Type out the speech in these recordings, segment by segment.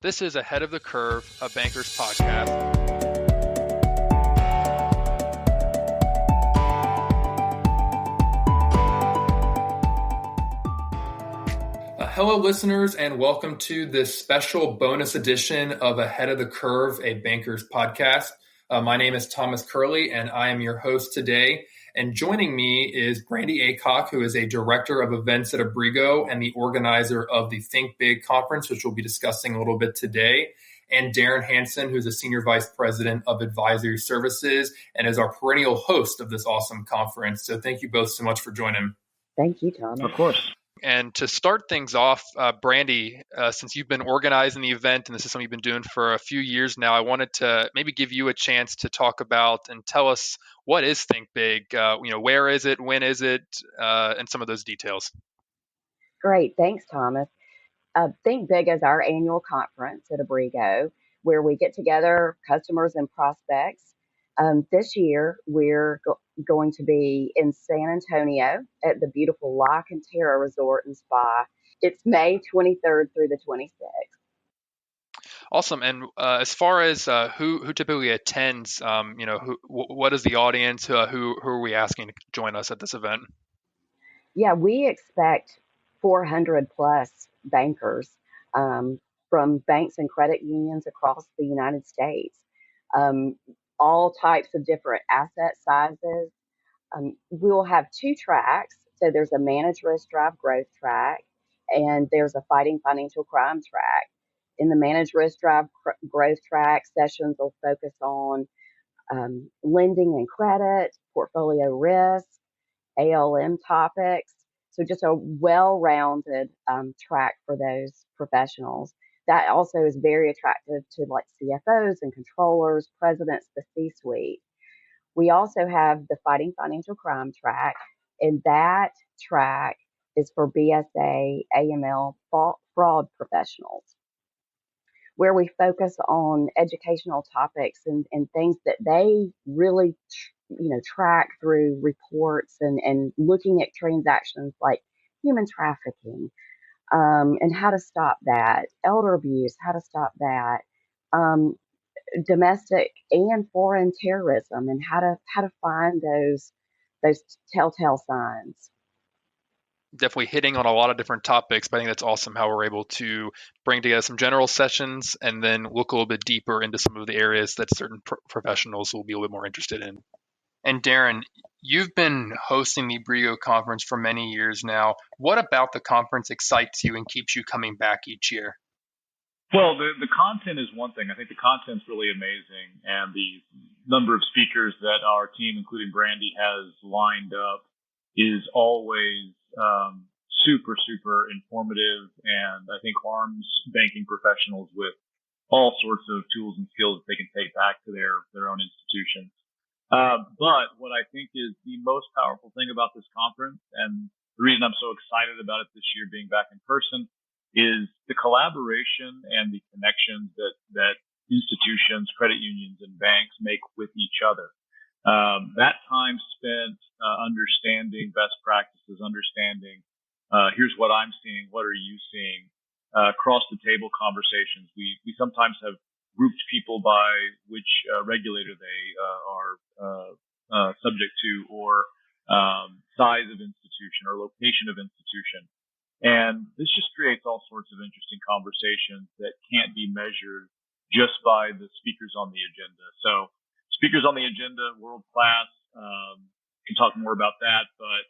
This is Ahead of the Curve, a banker's podcast. Hello, listeners, and welcome to this special bonus edition of Ahead of the Curve, a banker's podcast. My name is Thomas Curley, and I am your host today. And joining me is Brandy Aycock, who is a director of events at Abrigo and the organizer of the ThinkBIG Conference, which we'll be discussing a little bit today, and Darren Hansen, who's a senior vice president of advisory services and is our perennial host of this awesome conference. So thank you both so much for joining. Thank you, Tom. Of course. And to start things off, Brandy, since you've been organizing the event and this is something you've been doing for a few years now, I wanted to maybe give you a chance to talk about and tell us what is ThinkBIG, where is it, when is it, and some of those details. Great. Thanks, Thomas. ThinkBIG is our annual conference at Abrigo where we get together customers and prospects. This year, we're going to be in San Antonio at the beautiful La Cantera Resort and Spa. It's May 23rd through the 26th. Awesome. And as far as who typically attends, what is the audience? Who are we asking to join us at this event? Yeah, we expect 400 plus bankers from banks and credit unions across the United States. All types of different asset sizes. We'll have two tracks. So there's a managed risk drive growth track, and there's a fighting financial crime track. In the managed risk drive growth track, sessions will focus on lending and credit, portfolio risk, ALM topics. So just a well-rounded track for those professionals. That also is very attractive to like CFOs and controllers, presidents, the C-suite. We also have the Fighting Financial Crime track, and that track is for BSA, AML, fraud professionals, where we focus on educational topics and things that they really, track through reports and looking at transactions like human trafficking, and how to stop that, elder abuse, how to stop that, domestic and foreign terrorism, and how to find those telltale signs. Definitely hitting on a lot of different topics, but I think that's awesome how we're able to bring together some general sessions and then look a little bit deeper into some of the areas that certain professionals will be a little bit more interested in. And Darren, you've been hosting the Abrigo conference for many years now. What about the conference excites you and keeps you coming back each year? Well, the content is one thing. I think the content's really amazing, and the number of speakers that our team, including Brandy, has lined up is always super, super informative, and I think arms banking professionals with all sorts of tools and skills that they can take back to their own institutions. But what I think is the most powerful thing about this conference, and the reason I'm so excited about it this year being back in person, is the collaboration and the connections that institutions, credit unions, and banks make with each other. That time spent understanding best practices, understanding here's what I'm seeing, what are you seeing, across the table conversations. We sometimes have grouped people by which regulator they are subject to, or size of institution or location of institution. And this just creates all sorts of interesting conversations that can't be measured just by the speakers on the agenda. So speakers on the agenda, world class, can talk more about that, but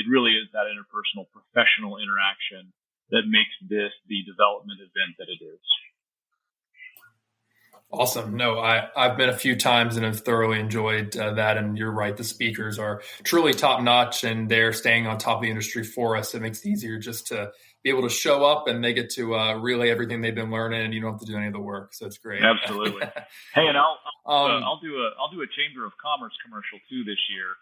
it really is that interpersonal, professional interaction that makes this the development event that it is. Awesome. No, I've been a few times and have thoroughly enjoyed that. And you're right, the speakers are truly top notch and they're staying on top of the industry for us. It makes it easier just to be able to show up and they get to relay everything they've been learning and you don't have to do any of the work. So it's great. Absolutely. Hey, and I'll do a Chamber of Commerce commercial too this year.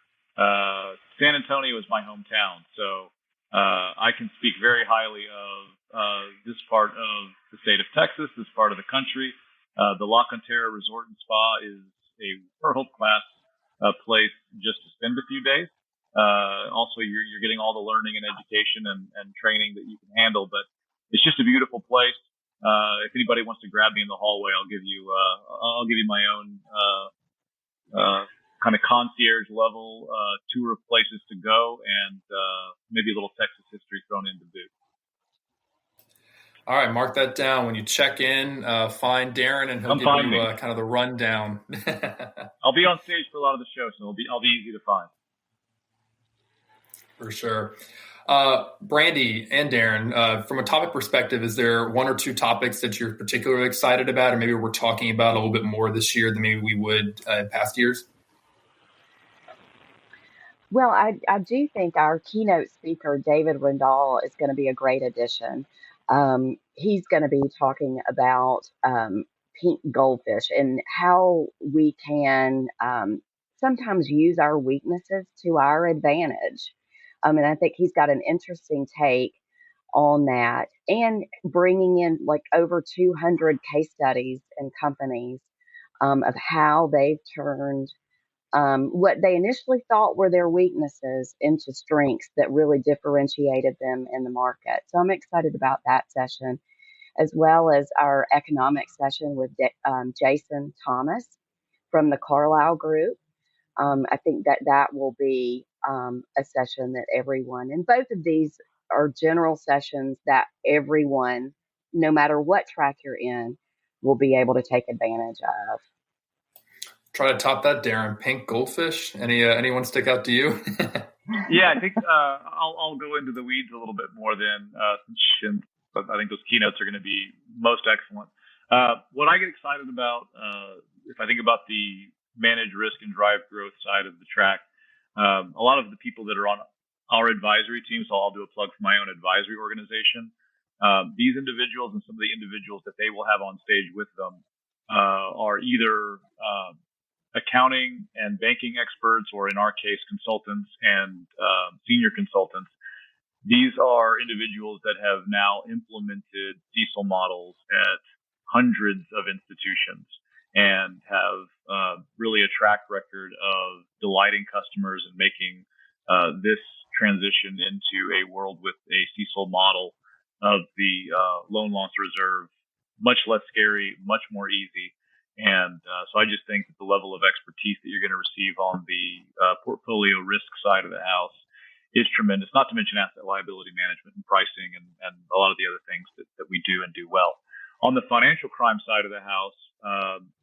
San Antonio is my hometown, so I can speak very highly of this part of the state of Texas, this part of the country. The La Cantera Resort and Spa is a world-class place just to spend a few days. Also, you're getting all the learning and education and training that you can handle, but it's just a beautiful place. If anybody wants to grab me in the hallway, I'll give you my own kind of concierge level tour of places to go, and maybe a little Texas history thrown in to boot. All right, mark that down. When you check in, find Darren, and he'll give you kind of the rundown. I'll be on stage for a lot of the shows, so I'll be easy to find. For sure. Brandy and Darren, from a topic perspective, is there one or two topics that you're particularly excited about, or maybe we're talking about a little bit more this year than maybe we would in past years? Well, I do think our keynote speaker, David Rendall, is going to be a great addition. He's going to be talking about pink goldfish and how we can sometimes use our weaknesses to our advantage. And I think he's got an interesting take on that, and bringing in like over 200 case studies and companies of how they've turned what they initially thought were their weaknesses into strengths that really differentiated them in the market. So I'm excited about that session, as well as our economic session with Jason Thomas from the Carlyle Group. I think that will be a session that everyone, and both of these are general sessions that everyone, no matter what track you're in, will be able to take advantage of. Try to top that, Darren. Pink goldfish. Anyone stick out to you? Yeah, I think I'll go into the weeds a little bit more than but I think those keynotes are going to be most excellent. What I get excited about, if I think about the manage risk and drive growth side of the track, a lot of the people that are on our advisory team, so I'll do a plug for my own advisory organization. These individuals and some of the individuals that they will have on stage with them are either accounting and banking experts, or in our case, consultants and senior consultants. These are individuals that have now implemented CECL models at hundreds of institutions and have really a track record of delighting customers and making this transition into a world with a CECL model of the loan loss reserve much less scary, much more easy. And so I just think that the level of expertise that you're going to receive on the portfolio risk side of the house is tremendous, not to mention asset liability management and pricing and a lot of the other things that we do and do well. On the financial crime side of the house,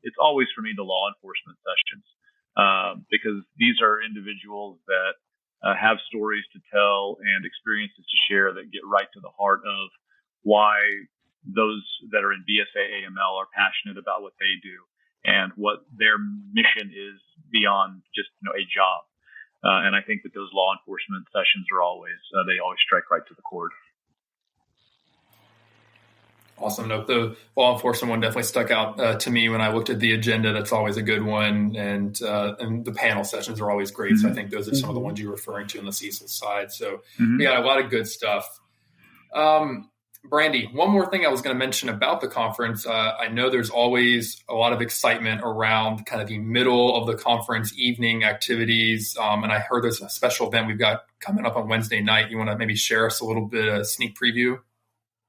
it's always for me the law enforcement sessions, because these are individuals that have stories to tell and experiences to share that get right to the heart of why those that are in BSA AML are passionate about what they do and what their mission is beyond just a job. And I think that those law enforcement sessions are always strike right to the chord. Awesome. No, the law enforcement one definitely stuck out to me when I looked at the agenda. That's always a good one. And the panel sessions are always great. Mm-hmm. So I think those are some of the ones you're referring to on the CECL side. So we got a lot of good stuff. Brandy, one more thing I was going to mention about the conference. I know there's always a lot of excitement around kind of the middle of the conference evening activities. And I heard there's a special event we've got coming up on Wednesday night. You want to maybe share us a little bit of a sneak preview?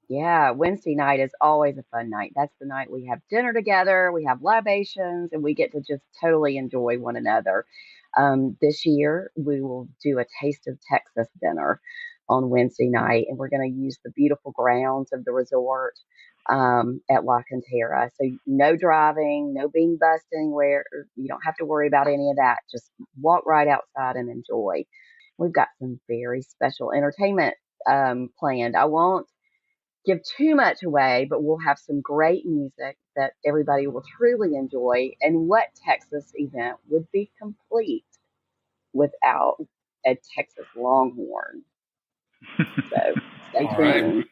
Yeah, Wednesday night is always a fun night. That's the night we have dinner together, we have libations, and we get to just totally enjoy one another. This year, we will do a Taste of Texas dinner on Wednesday night, and we're going to use the beautiful grounds of the resort at La Cantera. So no driving, no being bussed anywhere. You don't have to worry about any of that. Just walk right outside and enjoy. We've got some very special entertainment planned. I won't give too much away, but we'll have some great music that everybody will truly enjoy. And what Texas event would be complete without a Texas Longhorn? So stay tuned. Right.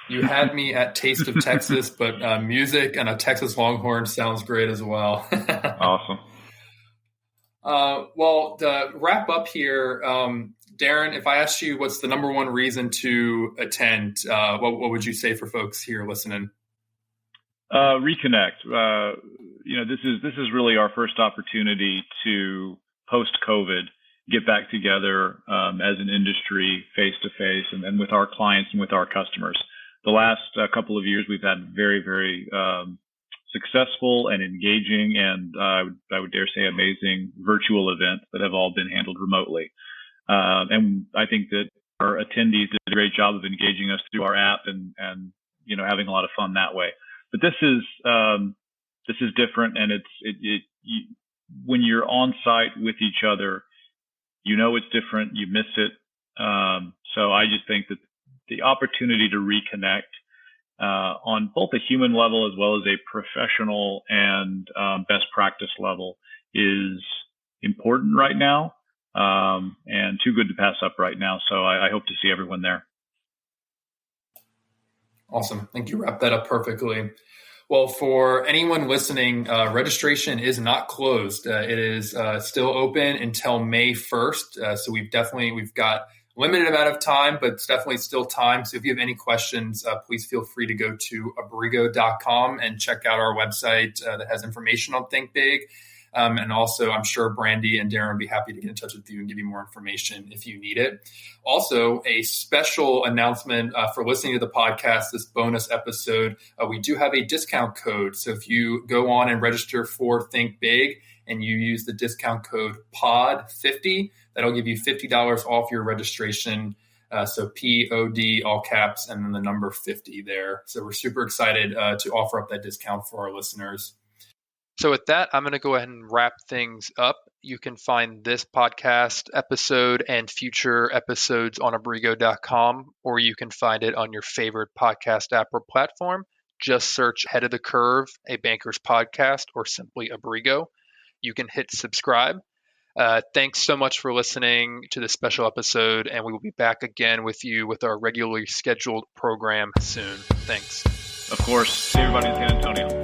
You had me at Taste of Texas, but music and a Texas Longhorn sounds great as well. Awesome. Well, to wrap up here, Darren, if I asked you what's the number one reason to attend, what would you say for folks here listening? Reconnect. This is really our first opportunity to post-COVID get back together as an industry face to face and with our clients and with our customers. the last couple of years, we've had very, very successful and engaging, and I would dare say amazing virtual events that have all been handled remotely. And I think that our attendees did a great job of engaging us through our app and having a lot of fun that way. But this is different, and when you're on site with each other, it's different. You miss it. So I just think that the opportunity to reconnect on both a human level as well as a professional and best practice level is important right now, and too good to pass up right now. So I hope to see everyone there. Awesome. I think you wrapped that up perfectly. Well, for anyone listening, registration is not closed. It is still open until May 1st. So we've got limited amount of time, but it's definitely still time. So if you have any questions, please feel free to go to abrigo.com and check out our website that has information on ThinkBIG. And also, I'm sure Brandy and Darren would be happy to get in touch with you and give you more information if you need it. Also, a special announcement for listening to the podcast, this bonus episode, we do have a discount code. So if you go on and register for ThinkBIG and you use the discount code POD50, that'll give you $50 off your registration. So POD, all caps, and then the number 50 there. So we're super excited to offer up that discount for our listeners. So with that, I'm going to go ahead and wrap things up. You can find this podcast episode and future episodes on Abrigo.com, or you can find it on your favorite podcast app or platform. Just search Ahead of the Curve, a banker's podcast, or simply Abrigo. You can hit subscribe. Thanks so much for listening to this special episode, and we will be back again with you with our regularly scheduled program soon. Thanks. Of course. See everybody in San Antonio.